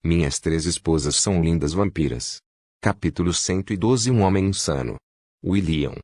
Minhas 3 esposas são lindas vampiras. Capítulo 112. Um homem insano. William.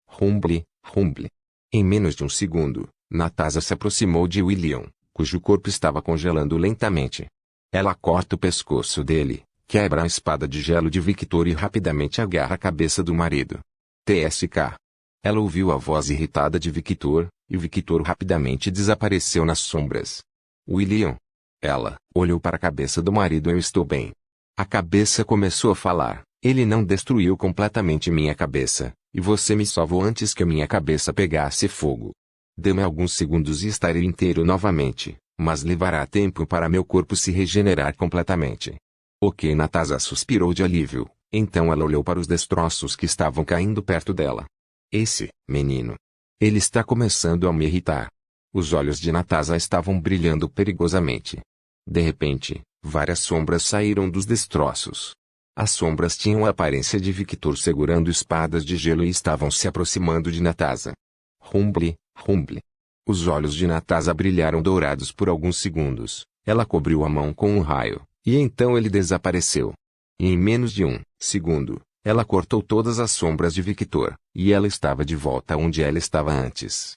Rumble, rumble. Em menos de um segundo, Natasha se aproximou de William, cujo corpo estava congelando lentamente. Ela corta o pescoço dele, quebra a espada de gelo de Victor e rapidamente agarra a cabeça do marido. TSK. Ela ouviu a voz irritada de Victor, e Victor rapidamente desapareceu nas sombras. William. Ela olhou para a cabeça do marido. Eu estou bem. A cabeça começou a falar. Ele não destruiu completamente minha cabeça, e você me salvou antes que minha cabeça pegasse fogo. Dê-me alguns segundos e estarei inteiro novamente, mas levará tempo para meu corpo se regenerar completamente. Ok. Natasha suspirou de alívio, então ela olhou para os destroços que estavam caindo perto dela. Esse menino. Ele está começando a me irritar. Os olhos de Natasha estavam brilhando perigosamente. De repente, várias sombras saíram dos destroços. As sombras tinham a aparência de Victor segurando espadas de gelo e estavam se aproximando de Natasha. Rumble, rumble. Os olhos de Natasha brilharam dourados por alguns segundos. Ela cobriu a mão com um raio, e então ele desapareceu. E em menos de um segundo, ela cortou todas as sombras de Victor, e ela estava de volta onde ela estava antes.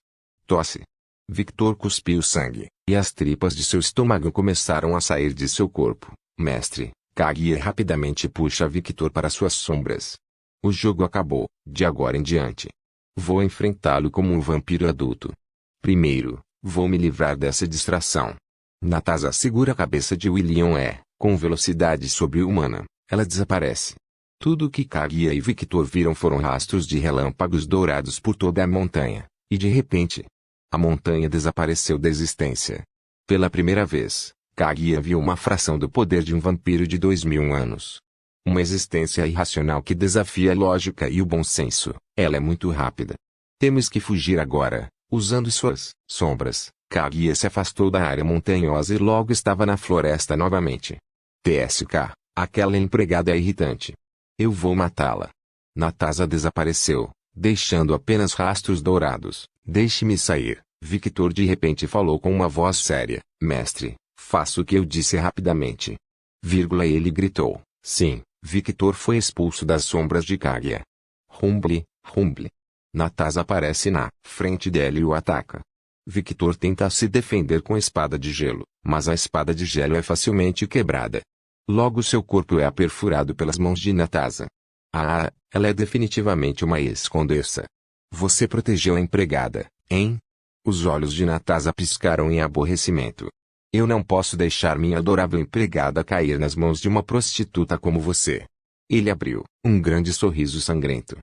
Tosse. Victor cuspiu sangue, e as tripas de seu estômago começaram a sair de seu corpo. Mestre, Kaguya rapidamente puxa Victor para suas sombras. O jogo acabou, de agora em diante. Vou enfrentá-lo como um vampiro adulto. Primeiro, vou me livrar dessa distração. Natasha segura a cabeça de William com velocidade sobre-humana, ela desaparece. Tudo o que Kaguya e Victor viram foram rastros de relâmpagos dourados por toda a montanha, e de repente, a montanha desapareceu da existência. Pela primeira vez, Kaguya viu uma fração do poder de um vampiro de 2000 anos. Uma existência irracional que desafia a lógica e o bom senso. Ela é muito rápida. Temos que fugir agora. Usando suas sombras, Kaguya se afastou da área montanhosa e logo estava na floresta novamente. TSK, aquela empregada é irritante. Eu vou matá-la. Natasha desapareceu, deixando apenas rastros dourados. Deixe-me sair. Victor de repente falou com uma voz séria. Mestre, faça o que eu disse rapidamente. Ele gritou. Sim, Victor foi expulso das sombras de Kaguya. Rumble, rumble. Natasha aparece na frente dela e o ataca. Victor tenta se defender com a espada de gelo, mas a espada de gelo é facilmente quebrada. Logo seu corpo é perfurado pelas mãos de Natasha. Ela é definitivamente uma ex-condessa. Você protegeu a empregada, hein? Os olhos de Natasha piscaram em aborrecimento. Eu não posso deixar minha adorável empregada cair nas mãos de uma prostituta como você. Ele abriu um grande sorriso sangrento.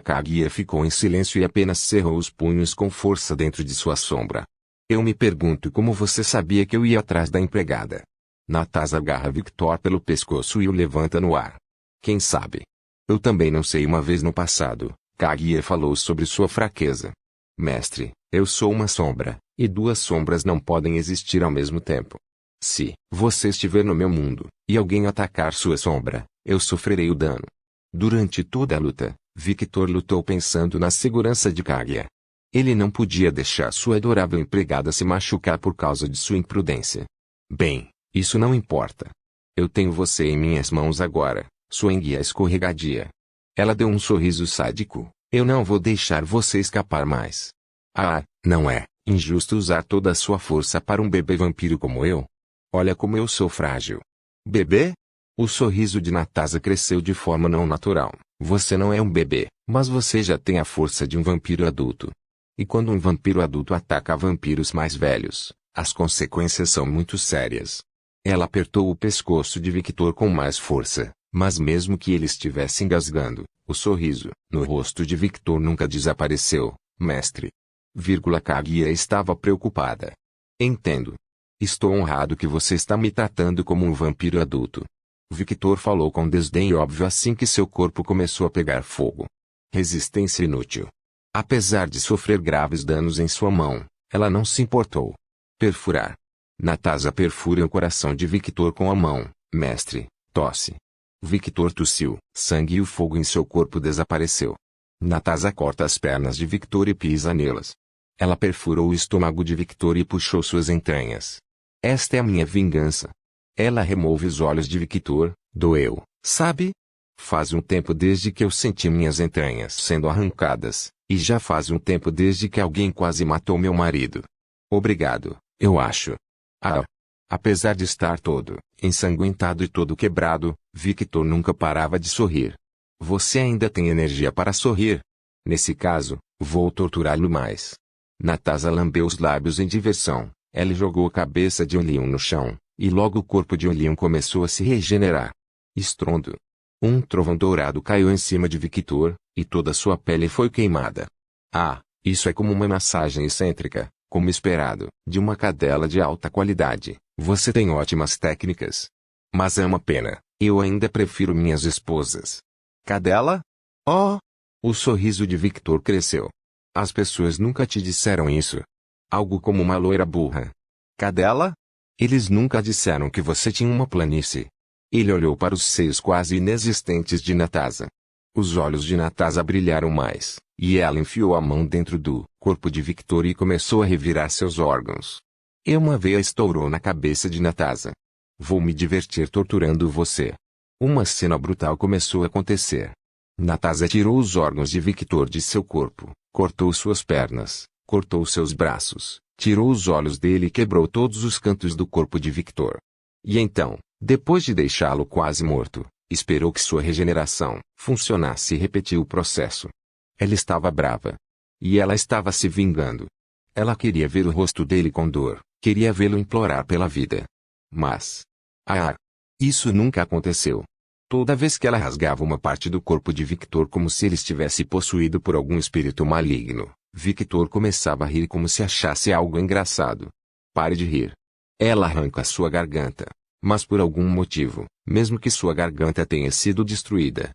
Kaguya ficou em silêncio e apenas cerrou os punhos com força dentro de sua sombra. Eu me pergunto como você sabia que eu ia atrás da empregada. Natasha agarra Victor pelo pescoço e o levanta no ar. Quem sabe? Eu também não sei. Uma vez no passado, Kaguya falou sobre sua fraqueza. Mestre, eu sou uma sombra, e 2 sombras não podem existir ao mesmo tempo. Se você estiver no meu mundo, e alguém atacar sua sombra, eu sofrerei o dano. Durante toda a luta, Victor lutou pensando na segurança de Kaguya. Ele não podia deixar sua adorável empregada se machucar por causa de sua imprudência. Bem, isso não importa. Eu tenho você em minhas mãos agora, sua enguia escorregadia. Ela deu um sorriso sádico. Eu não vou deixar você escapar mais. Não é injusto usar toda a sua força para um bebê vampiro como eu? Olha como eu sou frágil. Bebê? O sorriso de Natasha cresceu de forma não natural. Você não é um bebê, mas você já tem a força de um vampiro adulto. E quando um vampiro adulto ataca vampiros mais velhos, as consequências são muito sérias. Ela apertou o pescoço de Victor com mais força, mas mesmo que ele estivesse engasgando, o sorriso no rosto de Victor nunca desapareceu. Mestre. Kaguya estava preocupada. Entendo. Estou honrado que você está me tratando como um vampiro adulto. Victor falou com desdém óbvio assim que seu corpo começou a pegar fogo. Resistência inútil. Apesar de sofrer graves danos em sua mão, ela não se importou. Perfurar. Natasha perfura o coração de Victor com a mão. Mestre, tosse. Victor tossiu. Sangue e o fogo em seu corpo desapareceu. Natasha corta as pernas de Victor e pisa nelas. Ela perfurou o estômago de Victor e puxou suas entranhas. Esta é a minha vingança. Ela remove os olhos de Victor. Doeu, sabe? Faz um tempo desde que eu senti minhas entranhas sendo arrancadas, e já faz um tempo desde que alguém quase matou meu marido. Obrigado, eu acho. Ah. Apesar de estar todo ensanguentado e todo quebrado, Victor nunca parava de sorrir. Você ainda tem energia para sorrir? Nesse caso, vou torturá-lo mais. Natasha lambeu os lábios em diversão. Ela jogou a cabeça de William no chão, e logo o corpo de William começou a se regenerar. Estrondo. Um trovão dourado caiu em cima de Victor, e toda sua pele foi queimada. Ah, isso é como uma massagem excêntrica, como esperado, de uma cadela de alta qualidade. Você tem ótimas técnicas. Mas é uma pena, eu ainda prefiro minhas esposas. Cadela? Oh! O sorriso de Victor cresceu. As pessoas nunca te disseram isso. Algo como uma loira burra. Cadela? Eles nunca disseram que você tinha uma planície. Ele olhou para os seios quase inexistentes de Natasha. Os olhos de Natasha brilharam mais, e ela enfiou a mão dentro do corpo de Victor e começou a revirar seus órgãos. E uma veia estourou na cabeça de Natasha. Vou me divertir torturando você. Uma cena brutal começou a acontecer. Natasha tirou os órgãos de Victor de seu corpo, cortou suas pernas, cortou seus braços, tirou os olhos dele e quebrou todos os cantos do corpo de Victor. E então, depois de deixá-lo quase morto, esperou que sua regeneração funcionasse e repetiu o processo. Ela estava brava. E ela estava se vingando. Ela queria ver o rosto dele com dor, queria vê-lo implorar pela vida. Mas... isso nunca aconteceu. Toda vez que ela rasgava uma parte do corpo de Victor como se ele estivesse possuído por algum espírito maligno, Victor começava a rir como se achasse algo engraçado. Pare de rir. Ela arranca sua garganta. Mas por algum motivo, mesmo que sua garganta tenha sido destruída.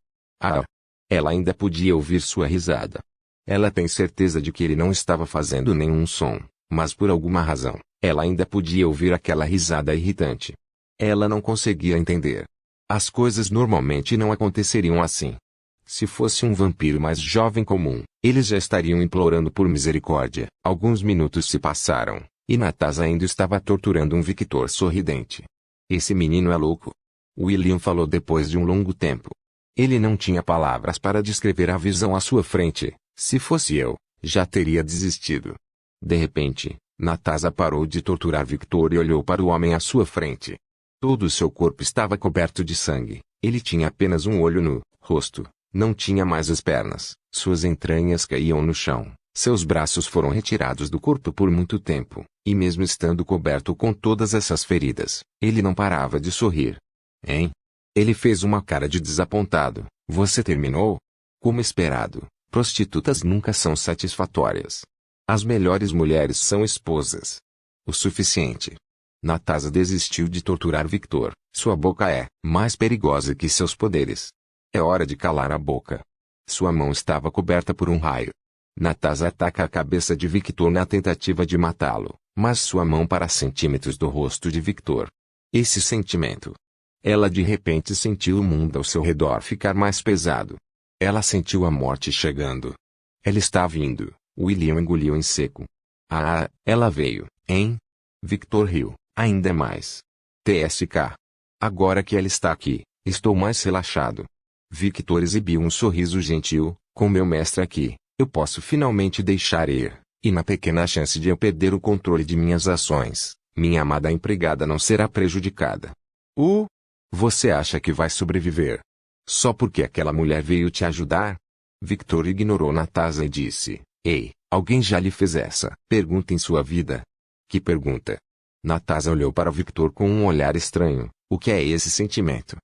Ela ainda podia ouvir sua risada. Ela tem certeza de que ele não estava fazendo nenhum som, mas por alguma razão, ela ainda podia ouvir aquela risada irritante. Ela não conseguia entender. As coisas normalmente não aconteceriam assim. Se fosse um vampiro mais jovem comum, eles já estariam implorando por misericórdia. Alguns minutos se passaram, e Natasha ainda estava torturando um Victor sorridente. Esse menino é louco. William falou depois de um longo tempo. Ele não tinha palavras para descrever a visão à sua frente. Se fosse eu, já teria desistido. De repente, Natasha parou de torturar Victor e olhou para o homem à sua frente. Todo o seu corpo estava coberto de sangue. Ele tinha apenas um olho no rosto. Não tinha mais as pernas. Suas entranhas caíam no chão. Seus braços foram retirados do corpo por muito tempo. E mesmo estando coberto com todas essas feridas, ele não parava de sorrir. Hein? Ele fez uma cara de desapontado. Você terminou? Como esperado, prostitutas nunca são satisfatórias. As melhores mulheres são esposas. O suficiente. Natasha desistiu de torturar Victor. Sua boca é mais perigosa que seus poderes. É hora de calar a boca. Sua mão estava coberta por um raio. Natasha ataca a cabeça de Victor na tentativa de matá-lo, mas sua mão para centímetros do rosto de Victor. Esse sentimento. Ela de repente sentiu o mundo ao seu redor ficar mais pesado. Ela sentiu a morte chegando. Ela estava indo. William engoliu em seco. Ela veio, hein? Victor riu, ainda mais. TSK. Agora que ela está aqui, estou mais relaxado. Victor exibiu um sorriso gentil. Com meu mestre aqui, eu posso finalmente deixar ir. E na pequena chance de eu perder o controle de minhas ações, minha amada empregada não será prejudicada. Você acha que vai sobreviver? Só porque aquela mulher veio te ajudar? Victor ignorou Natasha e disse, Ei, alguém já lhe fez essa pergunta em sua vida? Que pergunta? Natasha olhou para Victor com um olhar estranho. O que é esse sentimento?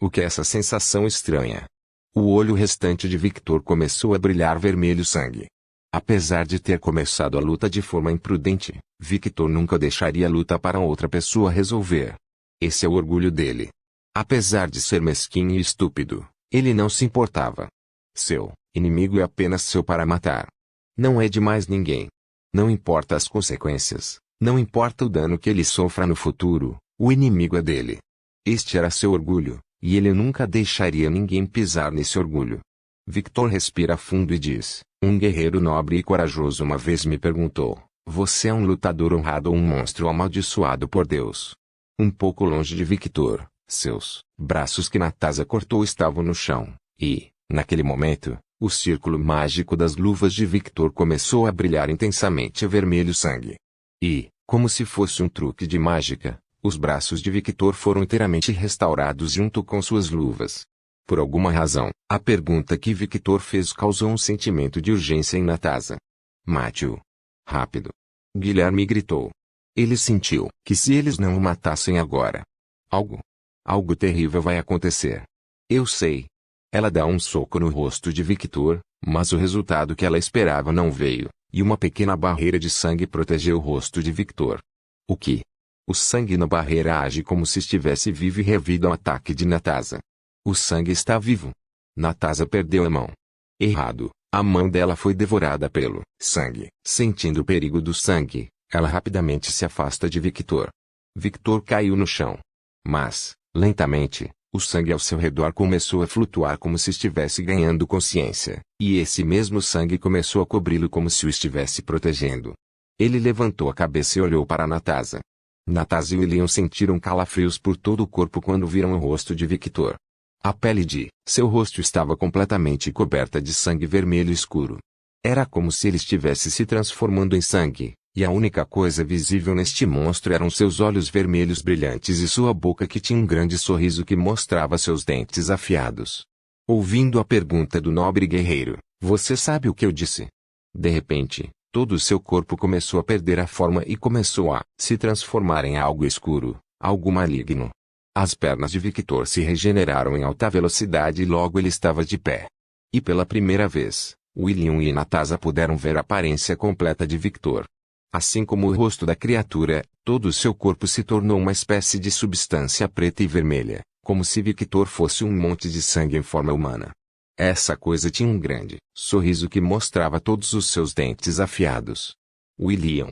O que é essa sensação estranha? O olho restante de Victor começou a brilhar vermelho sangue. Apesar de ter começado a luta de forma imprudente, Victor nunca deixaria a luta para outra pessoa resolver. Esse é o orgulho dele. Apesar de ser mesquinho e estúpido, ele não se importava. Seu inimigo é apenas seu para matar. Não é de mais ninguém. Não importa as consequências, não importa o dano que ele sofra no futuro, o inimigo é dele. Este era seu orgulho, e ele nunca deixaria ninguém pisar nesse orgulho. Victor respira fundo e diz, um guerreiro nobre e corajoso uma vez me perguntou, você é um lutador honrado ou um monstro amaldiçoado por Deus? Um pouco longe de Victor, seus braços que Natasha cortou estavam no chão, e, naquele momento, o círculo mágico das luvas de Victor começou a brilhar intensamente vermelho sangue. E, como se fosse um truque de mágica, os braços de Victor foram inteiramente restaurados junto com suas luvas. Por alguma razão, a pergunta que Victor fez causou um sentimento de urgência em Natasha. Mate-o. Rápido. Guilherme gritou. Ele sentiu que se eles não o matassem agora, algo terrível vai acontecer. Eu sei. Ela dá um soco no rosto de Victor, mas o resultado que ela esperava não veio, e uma pequena barreira de sangue protegeu o rosto de Victor. O que? O sangue na barreira age como se estivesse vivo e revido ao ataque de Natasha. O sangue está vivo. Natasha perdeu a mão. Errado. A mão dela foi devorada pelo sangue. Sentindo o perigo do sangue, ela rapidamente se afasta de Victor. Victor caiu no chão. Mas, lentamente, o sangue ao seu redor começou a flutuar como se estivesse ganhando consciência, e esse mesmo sangue começou a cobri-lo como se o estivesse protegendo. Ele levantou a cabeça e olhou para Natasha. Natasha e William sentiram calafrios por todo o corpo quando viram o rosto de Victor. A pele de seu rosto estava completamente coberta de sangue vermelho escuro. Era como se ele estivesse se transformando em sangue, e a única coisa visível neste monstro eram seus olhos vermelhos brilhantes e sua boca que tinha um grande sorriso que mostrava seus dentes afiados. Ouvindo a pergunta do nobre guerreiro, você sabe o que eu disse? De repente, todo o seu corpo começou a perder a forma e começou a se transformar em algo escuro, algo maligno. As pernas de Victor se regeneraram em alta velocidade e logo ele estava de pé. E pela primeira vez, William e Natasha puderam ver a aparência completa de Victor. Assim como o rosto da criatura, todo o seu corpo se tornou uma espécie de substância preta e vermelha, como se Victor fosse um monte de sangue em forma humana. Essa coisa tinha um grande sorriso que mostrava todos os seus dentes afiados. William.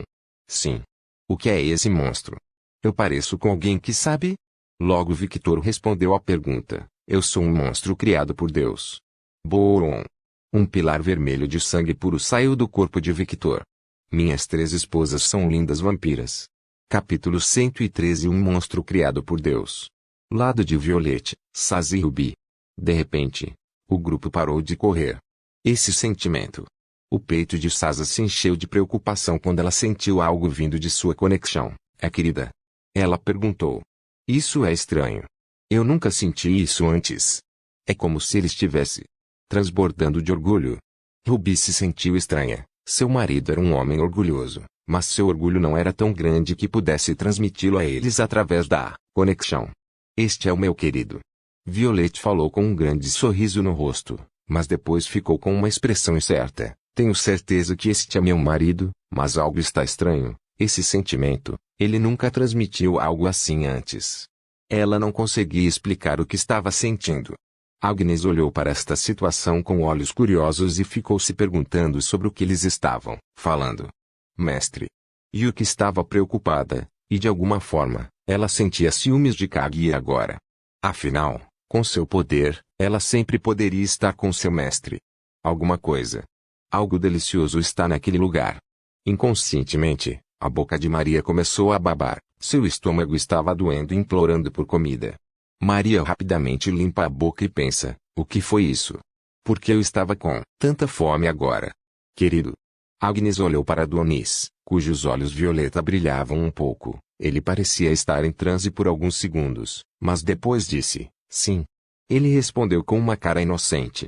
Sim. O que é esse monstro? Eu pareço com alguém que sabe? Logo Victor respondeu à pergunta. Eu sou um monstro criado por Deus. Boron. Um pilar vermelho de sangue puro saiu do corpo de Victor. Minhas 3 esposas são lindas vampiras. Capítulo 113. Um monstro criado por Deus. Lado de Violette, Saz e Ruby. De repente, o grupo parou de correr. Esse sentimento. O peito de Sasa se encheu de preocupação quando ela sentiu algo vindo de sua conexão. É querida? Ela perguntou. Isso é estranho. Eu nunca senti isso antes. É como se ele estivesse transbordando de orgulho. Ruby se sentiu estranha. Seu marido era um homem orgulhoso, mas seu orgulho não era tão grande que pudesse transmiti-lo a eles através da conexão. Este é o meu querido. Violette falou com um grande sorriso no rosto, mas depois ficou com uma expressão incerta. Tenho certeza que este é meu marido, mas algo está estranho. Esse sentimento, ele nunca transmitiu algo assim antes. Ela não conseguia explicar o que estava sentindo. Agnes olhou para esta situação com olhos curiosos e ficou se perguntando sobre o que eles estavam falando. Mestre. Yuki estava preocupada, e de alguma forma, ela sentia ciúmes de Kagi agora. Afinal, com seu poder, ela sempre poderia estar com seu mestre. Alguma coisa. Algo delicioso está naquele lugar. Inconscientemente, a boca de Maria começou a babar. Seu estômago estava doendo e implorando por comida. Maria rapidamente limpa a boca e pensa, o que foi isso? Por que eu estava com tanta fome agora? Querido. Agnes olhou para Adonis, cujos olhos violeta brilhavam um pouco. Ele parecia estar em transe por alguns segundos, mas depois disse, sim. Ele respondeu com uma cara inocente.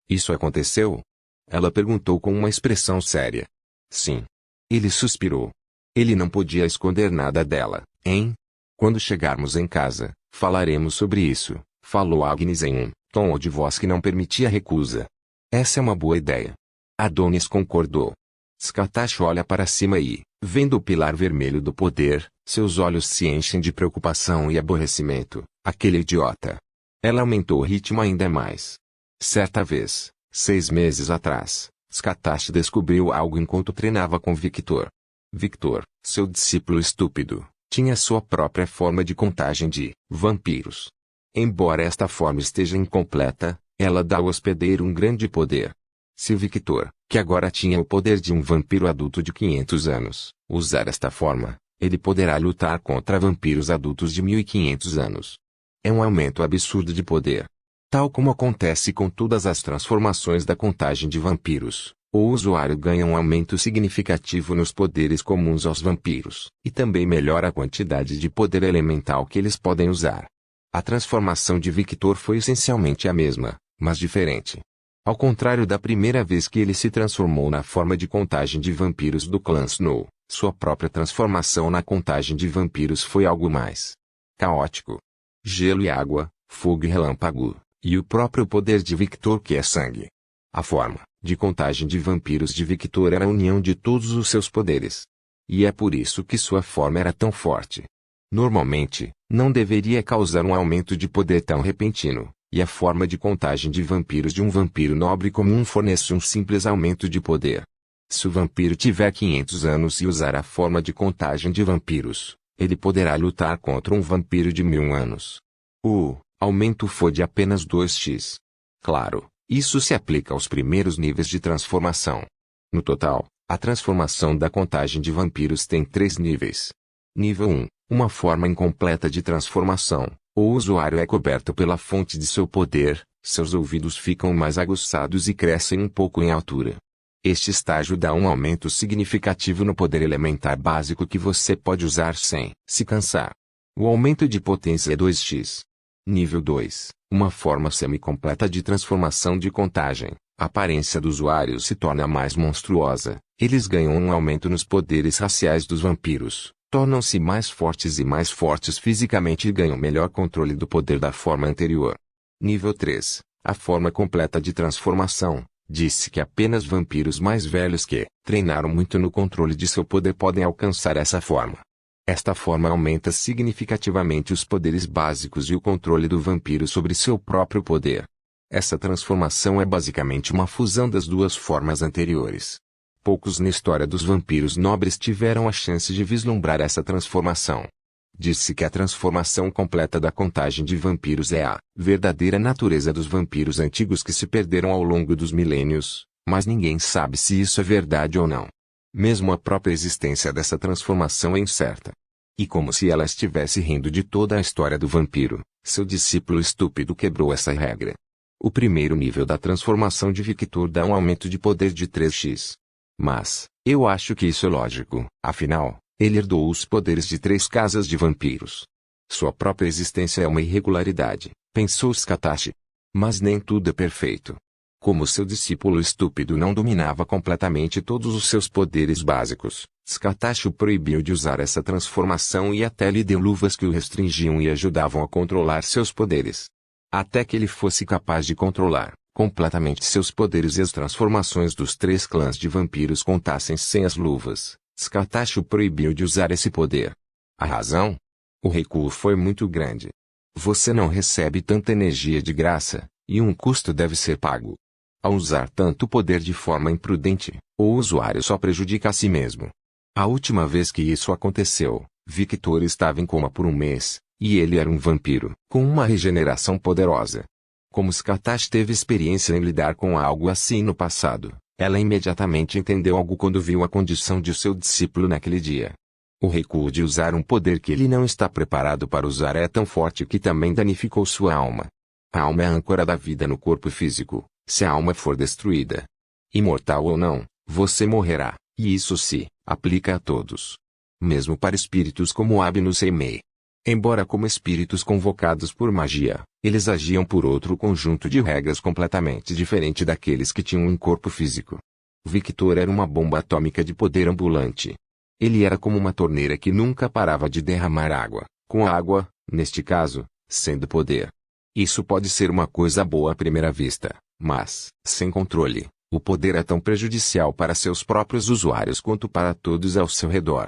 Isso aconteceu? Ela perguntou com uma expressão séria. Sim. Ele suspirou. Ele não podia esconder nada dela, hein? Quando chegarmos em casa, falaremos sobre isso, falou Agnes em um tom de voz que não permitia recusa. Essa é uma boa ideia. Adonis concordou. Skatash olha para cima e, vendo o pilar vermelho do poder, seus olhos se enchem de preocupação e aborrecimento. Aquele idiota. Ela aumentou o ritmo ainda mais. Certa vez, 6 meses atrás, Skatash descobriu algo enquanto treinava com Victor. Victor, seu discípulo estúpido, tinha sua própria forma de contagem de vampiros. Embora esta forma esteja incompleta, ela dá ao hospedeiro um grande poder. Se Victor, que agora tinha o poder de um vampiro adulto de 500 anos, usar esta forma, Ele poderá lutar contra vampiros adultos de 1500 anos. É um aumento absurdo de poder. Tal como acontece com todas as transformações da contagem de vampiros, o usuário ganha um aumento significativo nos poderes comuns aos vampiros, e também melhora a quantidade de poder elemental que eles podem usar. A transformação de Victor foi essencialmente a mesma, mas diferente. Ao contrário da primeira vez que ele se transformou na forma de contagem de vampiros do clã Snow, sua própria transformação na contagem de vampiros foi algo mais caótico. Gelo e água, fogo e relâmpago, e o próprio poder de Victor que é sangue. A forma de contagem de vampiros de Victor era a união de todos os seus poderes. E é por isso que sua forma era tão forte. Normalmente, não deveria causar um aumento de poder tão repentino, e a forma de contagem de vampiros de um vampiro nobre comum fornece um simples aumento de poder. Se o vampiro tiver 500 anos e usar a forma de contagem de vampiros, ele poderá lutar contra um vampiro de 1000 anos. O aumento foi de apenas 2x. Claro, isso se aplica aos primeiros níveis de transformação. No total, a transformação da contagem de vampiros tem 3 níveis. Nível 1, uma forma incompleta de transformação. O usuário é coberto pela fonte de seu poder, seus ouvidos ficam mais aguçados e crescem um pouco em altura. Este estágio dá um aumento significativo no poder elementar básico que você pode usar sem se cansar. O aumento de potência é 2x. Nível 2, uma forma semi-completa de transformação de contagem. A aparência do usuário se torna mais monstruosa. Eles ganham um aumento nos poderes raciais dos vampiros, tornam-se mais fortes fisicamente e ganham melhor controle do poder da forma anterior. Nível 3, a forma completa de transformação. Disse que apenas vampiros mais velhos que treinaram muito no controle de seu poder podem alcançar essa forma. Esta forma aumenta significativamente os poderes básicos e o controle do vampiro sobre seu próprio poder. Essa transformação é basicamente uma fusão das duas formas anteriores. Poucos na história dos vampiros nobres tiveram a chance de vislumbrar essa transformação. Disse que a transformação completa da contagem de vampiros é a verdadeira natureza dos vampiros antigos que se perderam ao longo dos milênios, mas ninguém sabe se isso é verdade ou não. Mesmo a própria existência dessa transformação é incerta. E como se ela estivesse rindo de toda a história do vampiro, seu discípulo estúpido quebrou essa regra. O primeiro nível da transformação de Victor dá um aumento de poder de 3x. Mas, eu acho que isso é lógico, afinal, ele herdou os poderes de 3 casas de vampiros. Sua própria existência é uma irregularidade, pensou Skatashi. Mas nem tudo é perfeito. Como seu discípulo estúpido não dominava completamente todos os seus poderes básicos, Skatashi o proibiu de usar essa transformação e até lhe deu luvas que o restringiam e ajudavam a controlar seus poderes. Até que ele fosse capaz de controlar completamente seus poderes e as transformações dos 3 clãs de vampiros contassem sem as luvas, Skatashi o proibiu de usar esse poder. A razão? O recuo foi muito grande. Você não recebe tanta energia de graça, e um custo deve ser pago. Ao usar tanto poder de forma imprudente, o usuário só prejudica a si mesmo. A última vez que isso aconteceu, Victor estava em coma por um mês, e ele era um vampiro, com uma regeneração poderosa. Como Skatashi teve experiência em lidar com algo assim no passado, ela imediatamente entendeu algo quando viu a condição de seu discípulo naquele dia. O recuo de usar um poder que ele não está preparado para usar é tão forte que também danificou sua alma. A alma é a âncora da vida no corpo físico. Se a alma for destruída, imortal ou não, você morrerá, e isso se aplica a todos. Mesmo para espíritos como Abnus e Mei. Embora como espíritos convocados por magia, eles agiam por outro conjunto de regras completamente diferente daqueles que tinham um corpo físico. Victor era uma bomba atômica de poder ambulante. Ele era como uma torneira que nunca parava de derramar água, com a água, neste caso, sendo poder. Isso pode ser uma coisa boa à primeira vista. Mas, sem controle, o poder é tão prejudicial para seus próprios usuários quanto para todos ao seu redor.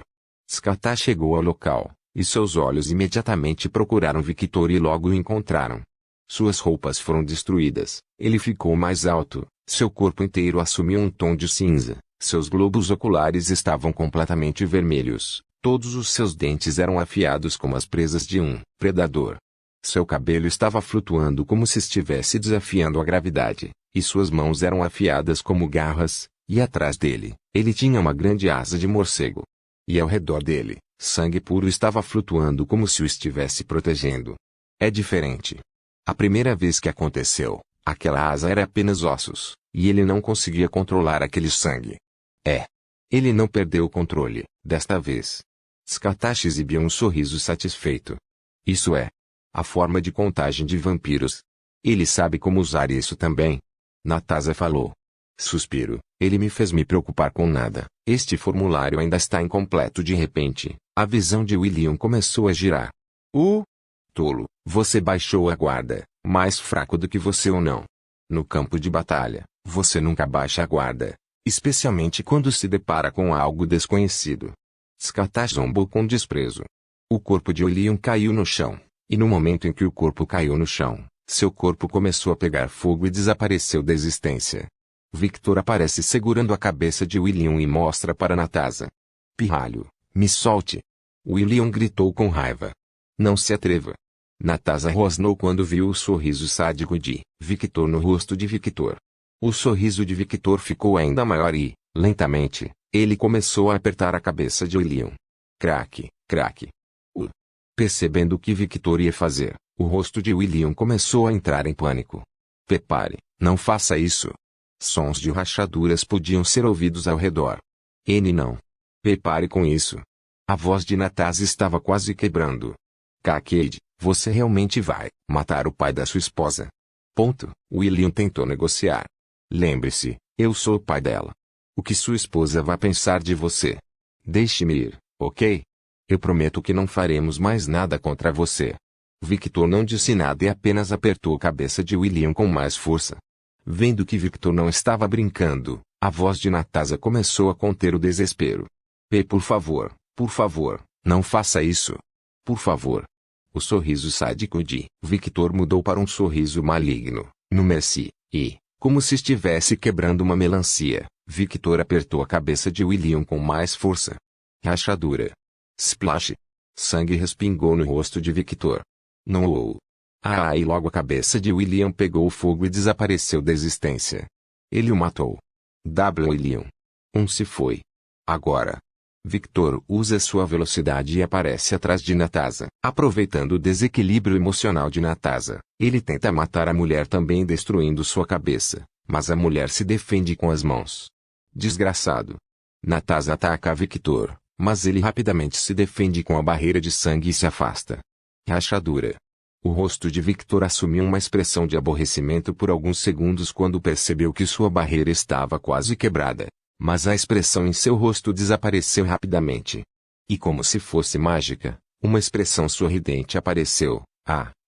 Skatashi chegou ao local, e seus olhos imediatamente procuraram Victor e logo o encontraram. Suas roupas foram destruídas, ele ficou mais alto, seu corpo inteiro assumiu um tom de cinza, seus globos oculares estavam completamente vermelhos, todos os seus dentes eram afiados como as presas de um predador. Seu cabelo estava flutuando como se estivesse desafiando a gravidade, e suas mãos eram afiadas como garras, e atrás dele, ele tinha uma grande asa de morcego. E ao redor dele, Sangue puro estava flutuando como se o estivesse protegendo. É diferente. A primeira vez que aconteceu, aquela asa era apenas ossos, e ele não conseguia controlar aquele sangue. Ele não perdeu o controle, desta vez. Scartache exibia um sorriso satisfeito. Isso é a forma de contagem de vampiros. Ele sabe como usar isso também. Natasha falou. Suspiro. Ele me fez me preocupar com nada. Este formulário ainda está incompleto. De repente, a visão de William começou a girar. Tolo, você baixou a guarda, mais fraco do que você ou não. No campo de batalha, você nunca baixa a guarda, especialmente quando se depara com algo desconhecido. Scartache zombou com desprezo. O corpo de William caiu no chão, e no momento em que o corpo caiu no chão, seu corpo começou a pegar fogo e desapareceu da existência. Victor aparece segurando a cabeça de William e mostra para Natasha. Pirralho, me solte! William gritou com raiva. Não se atreva. Natasha rosnou quando viu o sorriso sádico de Victor no rosto de Victor. O sorriso de Victor ficou ainda maior e, lentamente, ele começou a apertar a cabeça de William. Craque, craque. Percebendo o que Victor ia fazer, o rosto de William começou a entrar em pânico. Prepare, não faça isso. Sons de rachaduras podiam ser ouvidos ao redor. Não. Prepare com isso. A voz de Natasha estava quase quebrando. Cade, você realmente vai matar o pai da sua esposa? William tentou negociar. Lembre-se, eu sou o pai dela. O que sua esposa vai pensar de você? Deixe-me ir, ok? Eu prometo que não faremos mais nada contra você. Victor não disse nada e apenas apertou a cabeça de William com mais força. Vendo que Victor não estava brincando, a voz de Natasha começou a conter o desespero. Por favor, não faça isso. Por favor. O sorriso sádico de Victor mudou para um sorriso maligno, no Merci, e, como se estivesse quebrando uma melancia, Victor apertou a cabeça de William com mais força. Rachadura. Splash. Sangue respingou no rosto de Victor. Não. E logo a cabeça de William pegou fogo e desapareceu da existência. Ele o matou. William. Se foi. Agora. Victor usa sua velocidade e aparece atrás de Natasha. Aproveitando o desequilíbrio emocional de Natasha, ele tenta matar a mulher também destruindo sua cabeça, mas a mulher se defende com as mãos. Desgraçado. Natasha ataca a Victor, mas ele rapidamente se defende com a barreira de sangue e se afasta. Rachadura. O rosto de Victor assumiu uma expressão de aborrecimento por alguns segundos quando percebeu que sua barreira estava quase quebrada. Mas a expressão em seu rosto desapareceu rapidamente. E como se fosse mágica, uma expressão sorridente apareceu.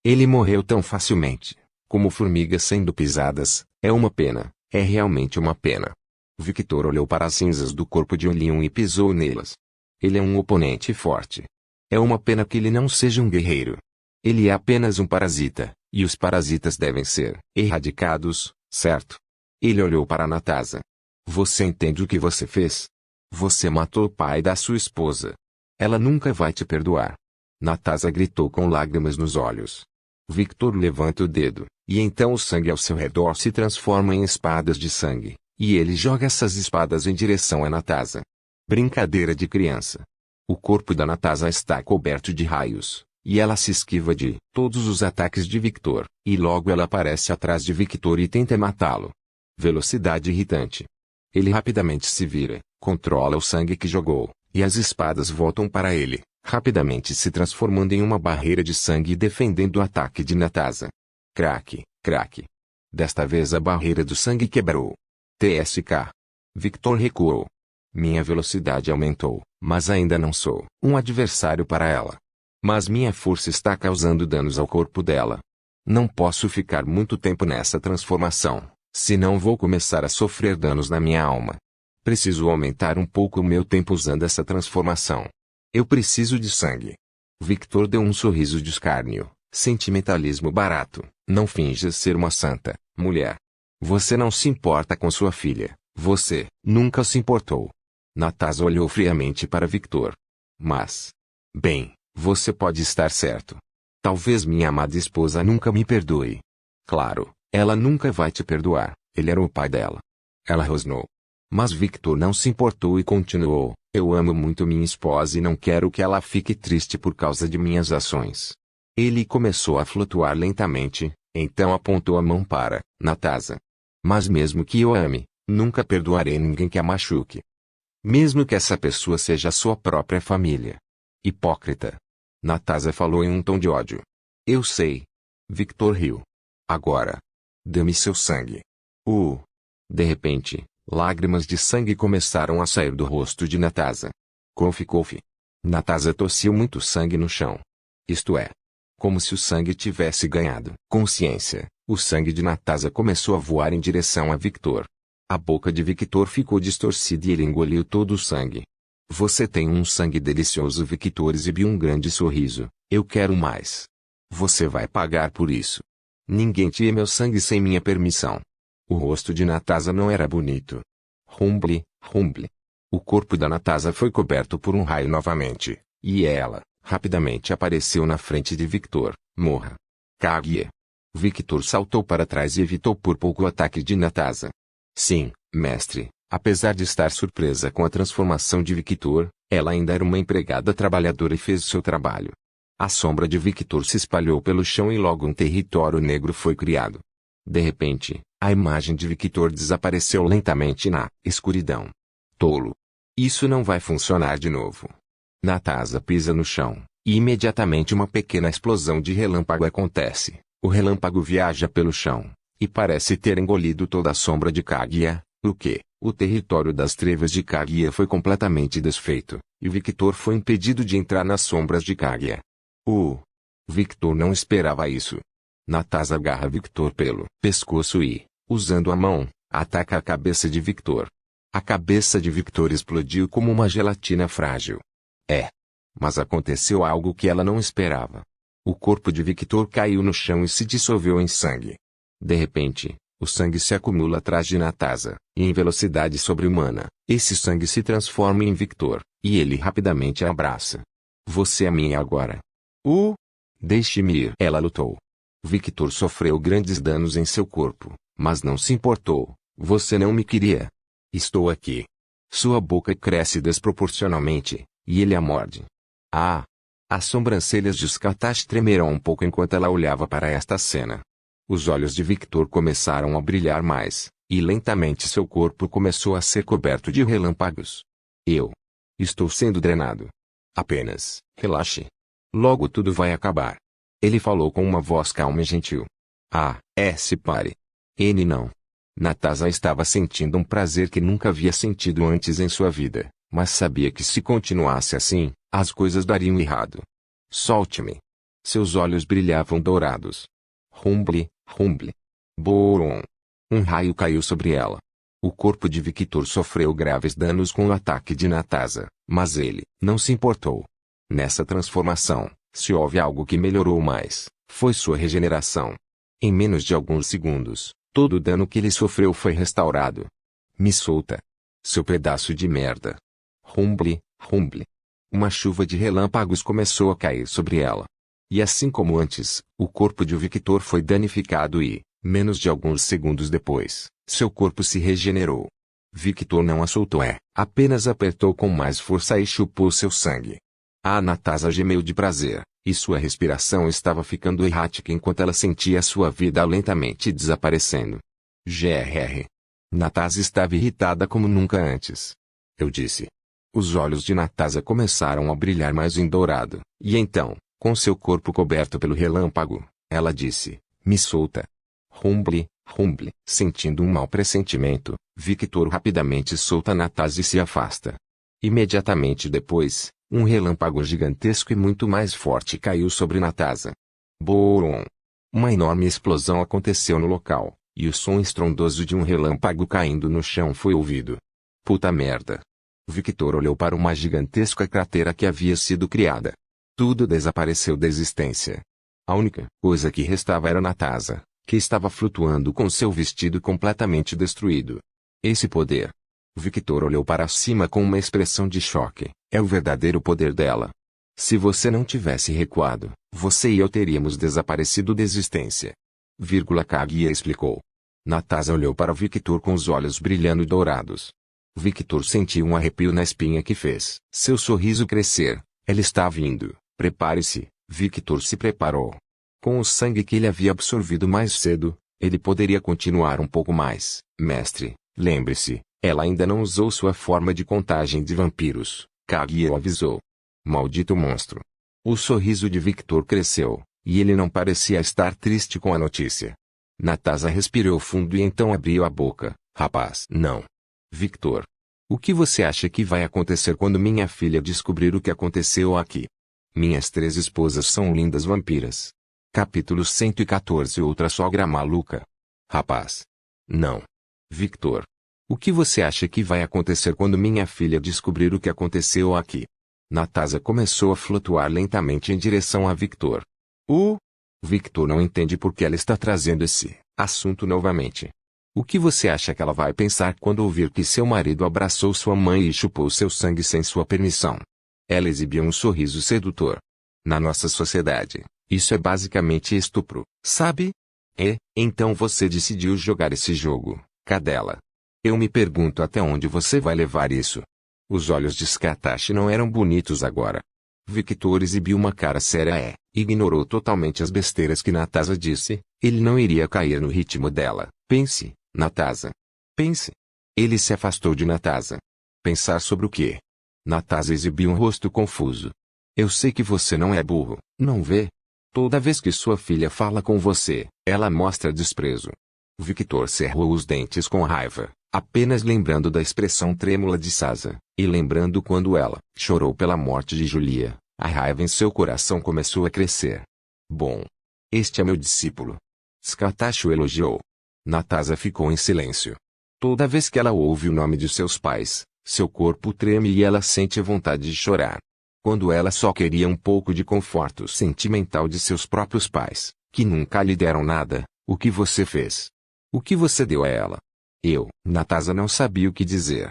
Ele morreu tão facilmente. Como formigas sendo pisadas, é uma pena, é realmente uma pena. Victor olhou para as cinzas do corpo de William e pisou nelas. Ele é um oponente forte. É uma pena que ele não seja um guerreiro. Ele é apenas um parasita, e os parasitas devem ser erradicados, certo? Ele olhou para Natasha. Você entende o que você fez? Você matou o pai da sua esposa. Ela nunca vai te perdoar. Natasha gritou com lágrimas nos olhos. Victor levanta o dedo, e então o sangue ao seu redor se transforma em espadas de sangue, e ele joga essas espadas em direção a Natasha. Brincadeira de criança. O corpo da Natasha está coberto de raios, e ela se esquiva de todos os ataques de Victor, e logo ela aparece atrás de Victor e tenta matá-lo. Velocidade irritante. Ele rapidamente se vira, controla o sangue que jogou, e as espadas voltam para ele, rapidamente se transformando em uma barreira de sangue e defendendo o ataque de Natasha. Craque, craque. Desta vez a barreira do sangue quebrou. TSK. Victor recuou. Minha velocidade aumentou, mas ainda não sou um adversário para ela. Mas minha força está causando danos ao corpo dela. Não posso ficar muito tempo nessa transformação. Senão vou começar a sofrer danos na minha alma. Preciso aumentar um pouco o meu tempo usando essa transformação. Eu preciso de sangue. Victor deu um sorriso de escárnio. Sentimentalismo barato. Não finja ser uma santa, mulher. Você não se importa com sua filha. Você nunca se importou. Natasha olhou friamente para Victor. Mas... Bem, você pode estar certo. Talvez minha amada esposa nunca me perdoe. Claro. Ela nunca vai te perdoar, ele era o pai dela. Ela rosnou. Mas Victor não se importou e continuou, Eu amo muito minha esposa e não quero que ela fique triste por causa de minhas ações. Ele começou a flutuar lentamente, então apontou a mão para Natasha. Mas mesmo que eu ame, nunca perdoarei ninguém que a machuque. Mesmo que essa pessoa seja sua própria família. Hipócrita. Natasha falou em um tom de ódio. Eu sei. Victor riu. Agora. Dê-me seu sangue. De repente, lágrimas de sangue começaram a sair do rosto de Natasha. Cof. Natasha tossiu muito sangue no chão. Isto é. Como se o sangue tivesse ganhado consciência, o sangue de Natasha começou a voar em direção a Victor. A boca de Victor ficou distorcida e ele engoliu todo o sangue. Você tem um sangue delicioso. Victor exibiu um grande sorriso. Eu quero mais. Você vai pagar por isso. Ninguém tira meu sangue sem minha permissão. O rosto de Natasha não era bonito. Rumble. O corpo da Natasha foi coberto por um raio novamente, e ela, rapidamente apareceu na frente de Victor. Morra. Kaguya. Victor saltou para trás e evitou por pouco o ataque de Natasha. Sim, mestre, apesar de estar surpresa com a transformação de Victor, ela ainda era uma empregada trabalhadora e fez seu trabalho. A sombra de Victor se espalhou pelo chão e logo um território negro foi criado. De repente, a imagem de Victor desapareceu lentamente na escuridão. Tolo. Isso não vai funcionar de novo. Natasha pisa no chão, e imediatamente uma pequena explosão de relâmpago acontece. O relâmpago viaja pelo chão, e parece ter engolido toda a sombra de Kaguya, o território das trevas de Kaguya foi completamente desfeito, e Victor foi impedido de entrar nas sombras de Kaguya. Victor não esperava isso. Natasha agarra Victor pelo pescoço e, usando a mão, ataca a cabeça de Victor. A cabeça de Victor explodiu como uma gelatina frágil. Mas aconteceu algo que ela não esperava. O corpo de Victor caiu no chão e se dissolveu em sangue. De repente, o sangue se acumula atrás de Natasha, e em velocidade sobre-humana, esse sangue se transforma em Victor, e ele rapidamente a abraça. Você é minha agora. Deixe-me ir. Ela lutou. Victor sofreu grandes danos em seu corpo, mas não se importou. Você não me queria. Estou aqui. Sua boca cresce desproporcionalmente, e ele a morde. As sobrancelhas de Skatash tremeram um pouco enquanto ela olhava para esta cena. Os olhos de Victor começaram a brilhar mais, e lentamente seu corpo começou a ser coberto de relâmpagos. Eu estou sendo drenado. Apenas relaxe. Logo tudo vai acabar. Ele falou com uma voz calma e gentil. Se pare. Não. Natasha estava sentindo um prazer que nunca havia sentido antes em sua vida, mas sabia que se continuasse assim, as coisas dariam errado. Solte-me. Seus olhos brilhavam dourados. Rumble. Boom. Um raio caiu sobre ela. O corpo de Victor sofreu graves danos com o ataque de Natasha, mas ele não se importou. Nessa transformação, se houve algo que melhorou mais, foi sua regeneração. Em menos de alguns segundos, todo o dano que ele sofreu foi restaurado. Me solta. Seu pedaço de merda. Rumble. Uma chuva de relâmpagos começou a cair sobre ela. E assim como antes, o corpo de Victor foi danificado e, menos de alguns segundos depois, seu corpo se regenerou. Victor não a soltou, apenas apertou com mais força e chupou seu sangue. A Natasha gemeu de prazer, e sua respiração estava ficando errática enquanto ela sentia sua vida lentamente desaparecendo. Natasha estava irritada como nunca antes. Eu disse. Os olhos de Natasha começaram a brilhar mais em dourado, e então, com seu corpo coberto pelo relâmpago, ela disse, me solta. Rumble. Sentindo um mau pressentimento, Victor rapidamente solta Natasha e se afasta. Imediatamente depois, um relâmpago gigantesco e muito mais forte caiu sobre Natasha. Boom! Uma enorme explosão aconteceu no local, e o som estrondoso de um relâmpago caindo no chão foi ouvido. Puta merda! Victor olhou para uma gigantesca cratera que havia sido criada. Tudo desapareceu da existência. A única coisa que restava era Natasha, que estava flutuando com seu vestido completamente destruído. Esse poder. Victor olhou para cima com uma expressão de choque. É o verdadeiro poder dela. Se você não tivesse recuado, você e eu teríamos desaparecido da existência. Kaguya explicou. Natasha olhou para Victor com os olhos brilhando dourados. Victor sentiu um arrepio na espinha que fez seu sorriso crescer. Ela está vindo. Prepare-se. Victor se preparou. Com o sangue que ele havia absorvido mais cedo, ele poderia continuar um pouco mais. Mestre, lembre-se, ela ainda não usou sua forma de contagem de vampiros. Kaguya o avisou. Maldito monstro. O sorriso de Victor cresceu, e ele não parecia estar triste com a notícia. Natasha respirou fundo e então abriu a boca. Rapaz, não. Victor. O que você acha que vai acontecer quando minha filha descobrir o que aconteceu aqui? Minhas 3 esposas são lindas vampiras. Capítulo 114. Outra sogra maluca. Rapaz. Não. Victor. O que você acha que vai acontecer quando minha filha descobrir o que aconteceu aqui? Natasha começou a flutuar lentamente em direção a Victor. Victor não entende por que ela está trazendo esse assunto novamente. O que você acha que ela vai pensar quando ouvir que seu marido abraçou sua mãe e chupou seu sangue sem sua permissão? Ela exibiu um sorriso sedutor. Na nossa sociedade, isso é basicamente estupro, sabe? Então você decidiu jogar esse jogo, cadela. Eu me pergunto até onde você vai levar isso. Os olhos de Scatashi não eram bonitos agora. Victor exibiu uma cara séria e ignorou totalmente as besteiras que Natasha disse. Ele não iria cair no ritmo dela. Pense, Natasha. Pense. Ele se afastou de Natasha. Pensar sobre o quê? Natasha exibiu um rosto confuso. Eu sei que você não é burro, não vê? Toda vez que sua filha fala com você, ela mostra desprezo. Victor cerrou os dentes com raiva, apenas lembrando da expressão trêmula de Sasa, e lembrando quando ela chorou pela morte de Julia. A raiva em seu coração começou a crescer. Bom. Este é meu discípulo. Scatashi o elogiou. Natasha ficou em silêncio. Toda vez que ela ouve o nome de seus pais, seu corpo treme e ela sente vontade de chorar. Quando ela só queria um pouco de conforto sentimental de seus próprios pais, que nunca lhe deram nada, o que você fez? O que você deu a ela? Natasha não sabia o que dizer.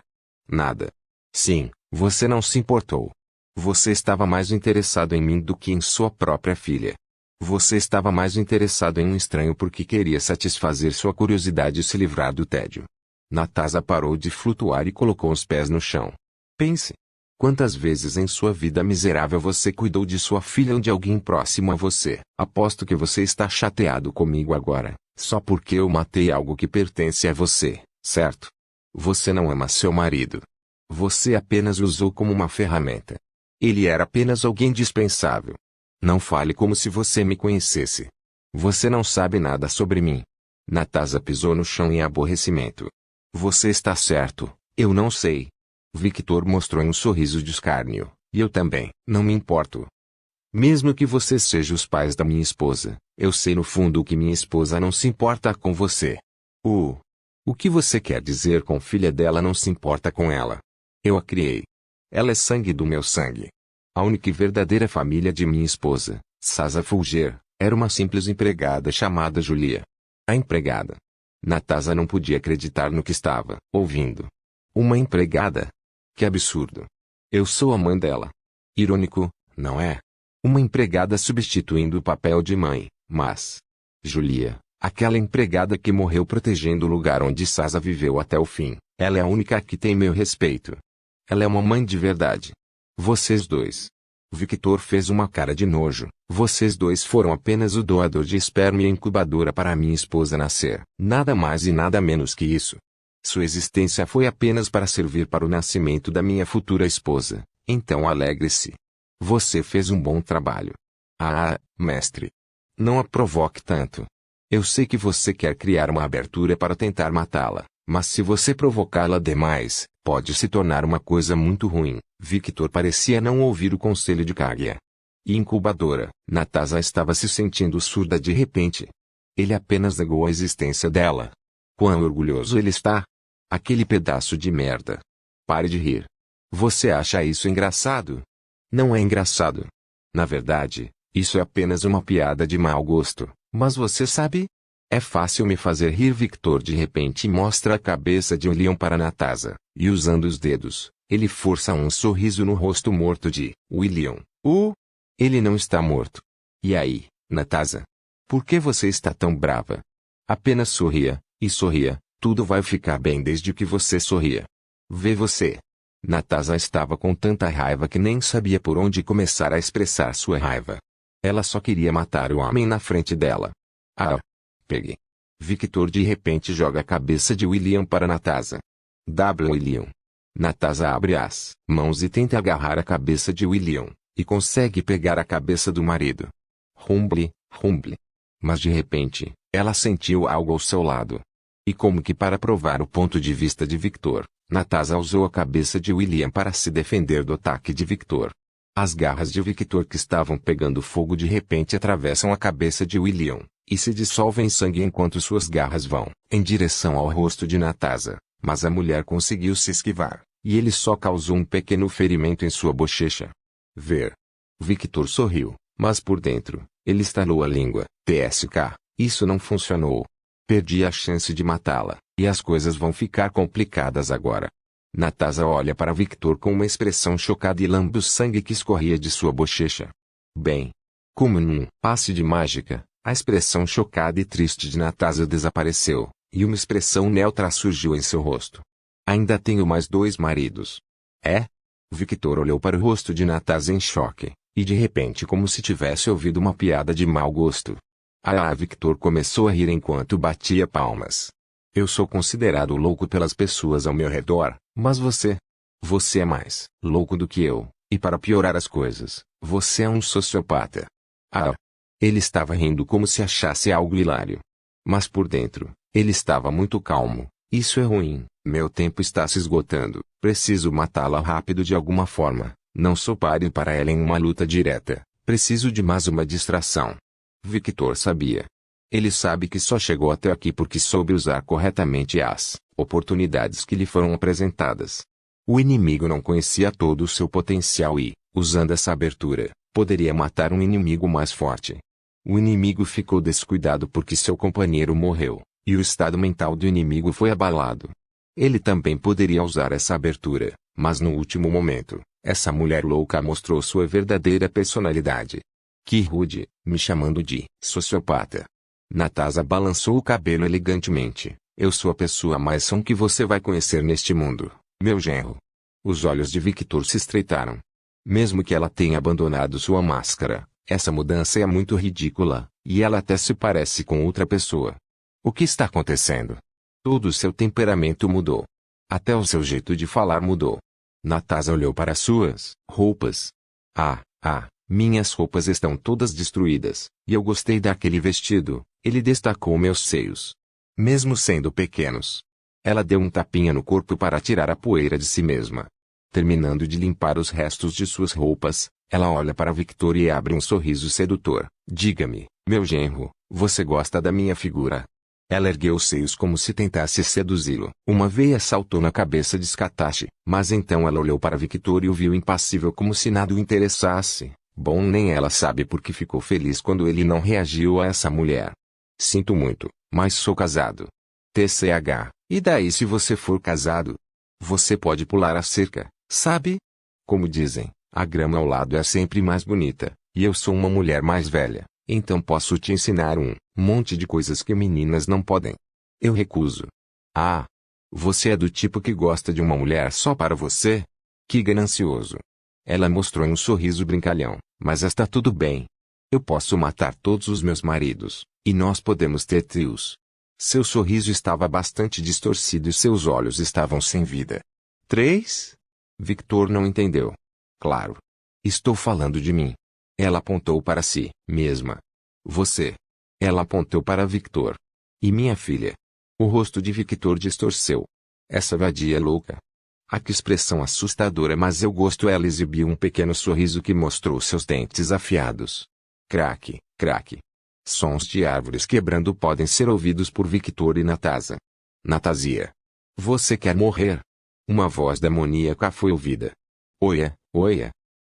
Nada. Sim, você não se importou. Você estava mais interessado em mim do que em sua própria filha. Você estava mais interessado em um estranho porque queria satisfazer sua curiosidade e se livrar do tédio. Natasha parou de flutuar e colocou os pés no chão. Pense. Quantas vezes em sua vida miserável você cuidou de sua filha ou de alguém próximo a você? Aposto que você está chateado comigo agora, só porque eu matei algo que pertence a você, certo? Você não ama seu marido. Você apenas o usou como uma ferramenta. Ele era apenas alguém dispensável. Não fale como se você me conhecesse. Você não sabe nada sobre mim. Natasha pisou no chão em aborrecimento. Você está certo, eu não sei. Victor mostrou um sorriso de escárnio, e eu também, não me importo. Mesmo que você seja os pais da minha esposa, eu sei no fundo que minha esposa não se importa com você. O que você quer dizer com filha dela não se importa com ela? Eu a criei. Ela é sangue do meu sangue. A única e verdadeira família de minha esposa, Sasa Fulger, era uma simples empregada chamada Julia. A empregada. Natasha não podia acreditar no que estava ouvindo. Uma empregada? Que absurdo. Eu sou a mãe dela. Irônico, não é? Uma empregada substituindo o papel de mãe, mas... Julia, aquela empregada que morreu protegendo o lugar onde Sasa viveu até o fim, ela é a única que tem meu respeito. Ela é uma mãe de verdade. Vocês dois. Victor fez uma cara de nojo. Vocês dois foram apenas o doador de esperma e a incubadora para minha esposa nascer. Nada mais e nada menos que isso. Sua existência foi apenas para servir para o nascimento da minha futura esposa. Então alegre-se. Você fez um bom trabalho. Mestre. Não a provoque tanto. Eu sei que você quer criar uma abertura para tentar matá-la, mas se você provocá-la demais, pode se tornar uma coisa muito ruim. Victor parecia não ouvir o conselho de Kaguya. E incubadora, Natasha estava se sentindo surda de repente. Ele apenas negou a existência dela. Quão orgulhoso ele está! Aquele pedaço de merda. Pare de rir. Você acha isso engraçado? Não é engraçado. Na verdade, isso é apenas uma piada de mau gosto, mas você sabe? É fácil me fazer rir. Victor de repente mostra a cabeça de um leão para Natasha, e usando os dedos, ele força um sorriso no rosto morto de William. Ele não está morto. E aí, Natasha? Por que você está tão brava? Apenas sorria, e sorria, tudo vai ficar bem desde que você sorria. Vê você. Natasha estava com tanta raiva que nem sabia por onde começar a expressar sua raiva. Ela só queria matar o homem na frente dela. Ah! Pegue. Victor de repente joga a cabeça de William para Natasha. William. Natasha abre as mãos e tenta agarrar a cabeça de William, e consegue pegar a cabeça do marido. Rumble, rumble. Mas de repente, ela sentiu algo ao seu lado. E como que para provar o ponto de vista de Victor, Natasha usou a cabeça de William para se defender do ataque de Victor. As garras de Victor que estavam pegando fogo de repente atravessam a cabeça de William, e se dissolvem em sangue enquanto suas garras vão em direção ao rosto de Natasha, mas a mulher conseguiu se esquivar, e ele só causou um pequeno ferimento em sua bochecha. Victor sorriu, mas por dentro, ele estalou a língua. TSK, isso não funcionou. Perdi a chance de matá-la, e as coisas vão ficar complicadas agora. Natasha olha para Victor com uma expressão chocada e lambe o sangue que escorria de sua bochecha. Bem, como num passe de mágica, a expressão chocada e triste de Natasha desapareceu, e uma expressão neutra surgiu em seu rosto. Ainda tenho mais 2 maridos. É? Victor olhou para o rosto de Natasha em choque, e de repente como se tivesse ouvido uma piada de mau gosto. Victor começou a rir enquanto batia palmas. Eu sou considerado louco pelas pessoas ao meu redor, mas você é mais louco do que eu, e para piorar as coisas, você é um sociopata. Ele estava rindo como se achasse algo hilário. Mas por dentro, ele estava muito calmo. Isso é ruim, meu tempo está se esgotando, preciso matá-la rápido de alguma forma, não sou páreo para ela em uma luta direta, preciso de mais uma distração. Victor sabia. Ele sabe que só chegou até aqui porque soube usar corretamente as oportunidades que lhe foram apresentadas. O inimigo não conhecia todo o seu potencial e, usando essa abertura, poderia matar um inimigo mais forte. O inimigo ficou descuidado porque seu companheiro morreu, e o estado mental do inimigo foi abalado. Ele também poderia usar essa abertura, mas no último momento, essa mulher louca mostrou sua verdadeira personalidade. Que rude, me chamando de sociopata. Natasha balançou o cabelo elegantemente. Eu sou a pessoa mais sã que você vai conhecer neste mundo, meu genro. Os olhos de Victor se estreitaram. Mesmo que ela tenha abandonado sua máscara, essa mudança é muito ridícula, e ela até se parece com outra pessoa. O que está acontecendo? Todo o seu temperamento mudou. Até o seu jeito de falar mudou. Natasha olhou para suas roupas. Minhas roupas estão todas destruídas, e eu gostei daquele vestido, ele destacou meus seios. Mesmo sendo pequenos. Ela deu um tapinha no corpo para tirar a poeira de si mesma. Terminando de limpar os restos de suas roupas, ela olha para Victor e abre um sorriso sedutor. Diga-me, meu genro, você gosta da minha figura? Ela ergueu os seios como se tentasse seduzi-lo. Uma veia saltou na cabeça de Scatashi, mas então ela olhou para Victor e o viu impassível como se nada o interessasse. Bom, nem ela sabe porque ficou feliz quando ele não reagiu a essa mulher. Sinto muito, mas sou casado. TCH, e daí se você for casado? Você pode pular a cerca, sabe? Como dizem, a grama ao lado é sempre mais bonita, e eu sou uma mulher mais velha, então posso te ensinar um monte de coisas que meninas não podem. Eu recuso. Você é do tipo que gosta de uma mulher só para você? Que ganancioso. Ela mostrou um sorriso brincalhão, mas está tudo bem. Eu posso matar todos os meus maridos, e nós podemos ter trios. Seu sorriso estava bastante distorcido e seus olhos estavam sem vida. 3? Victor não entendeu. Claro. Estou falando de mim. Ela apontou para si mesma. Você. Ela apontou para Victor. E minha filha. O rosto de Victor distorceu. Essa vadia louca. Que expressão assustadora, mas eu gosto. Ela exibiu um pequeno sorriso que mostrou seus dentes afiados. Craque, craque. Sons de árvores quebrando podem ser ouvidos por Victor e Natasha. Natasha. Você quer morrer? Uma voz demoníaca foi ouvida. Oia.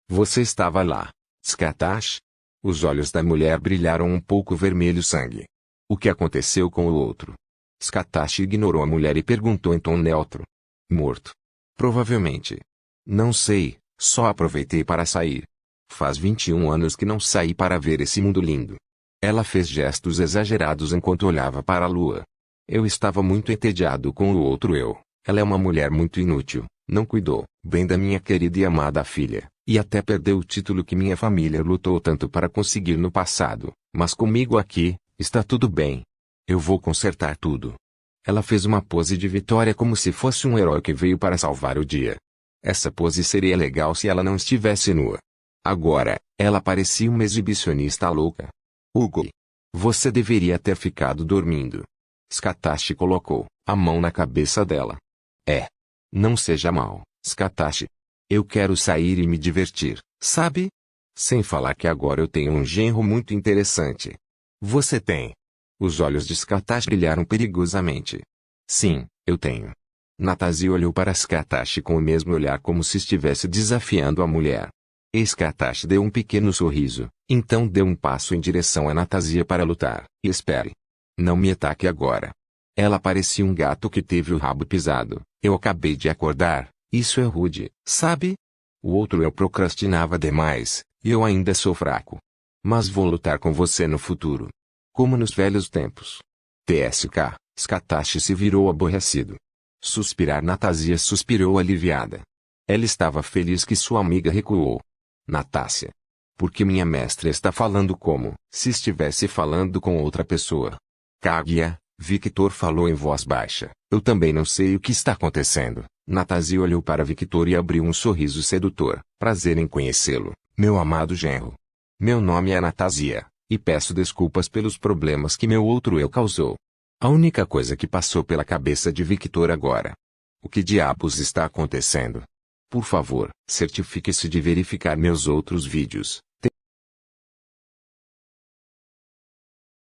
Você estava lá, Scatashi? Os olhos da mulher brilharam um pouco vermelho sangue. O que aconteceu com o outro? Scatashi ignorou a mulher e perguntou em tom neutro. Morto. Provavelmente. Não sei, só aproveitei para sair. Faz 21 anos que não saí para ver esse mundo lindo. Ela fez gestos exagerados enquanto olhava para a lua. Eu estava muito entediado com o outro eu. Ela é uma mulher muito inútil, não cuidou bem da minha querida e amada filha, e até perdeu o título que minha família lutou tanto para conseguir no passado, mas comigo aqui, está tudo bem. Eu vou consertar tudo. Ela fez uma pose de vitória como se fosse um herói que veio para salvar o dia. Essa pose seria legal se ela não estivesse nua. Agora, ela parecia uma exibicionista louca. Hugo, você deveria ter ficado dormindo. Scatachi colocou a mão na cabeça dela. Não seja mal, Scatachi. Eu quero sair e me divertir, sabe? Sem falar que agora eu tenho um genro muito interessante. Você tem? Os olhos de Scatachi brilharam perigosamente. Sim, eu tenho. Natásia olhou para Scatachi com o mesmo olhar como se estivesse desafiando a mulher. Scatachi deu um pequeno sorriso, então deu um passo em direção a Natásia para lutar. Espere. Não me ataque agora. Ela parecia um gato que teve o rabo pisado. Eu acabei de acordar, isso é rude, sabe? O outro eu procrastinava demais, e eu ainda sou fraco. Mas vou lutar com você no futuro. Como nos velhos tempos. TSK, Scatachi se virou aborrecido. Suspirar Natásia suspirou aliviada. Ela estava feliz que sua amiga recuou. Natácia. Porque minha mestra está falando como se estivesse falando com outra pessoa. Kaguya, Victor falou em voz baixa. Eu também não sei o que está acontecendo. Natásia olhou para Victor e abriu um sorriso sedutor. Prazer em conhecê-lo, meu amado genro. Meu nome é Natásia, e peço desculpas pelos problemas que meu outro eu causou. A única coisa que passou pela cabeça de Victor agora. O que diabos está acontecendo? Por favor, certifique-se de verificar meus outros vídeos.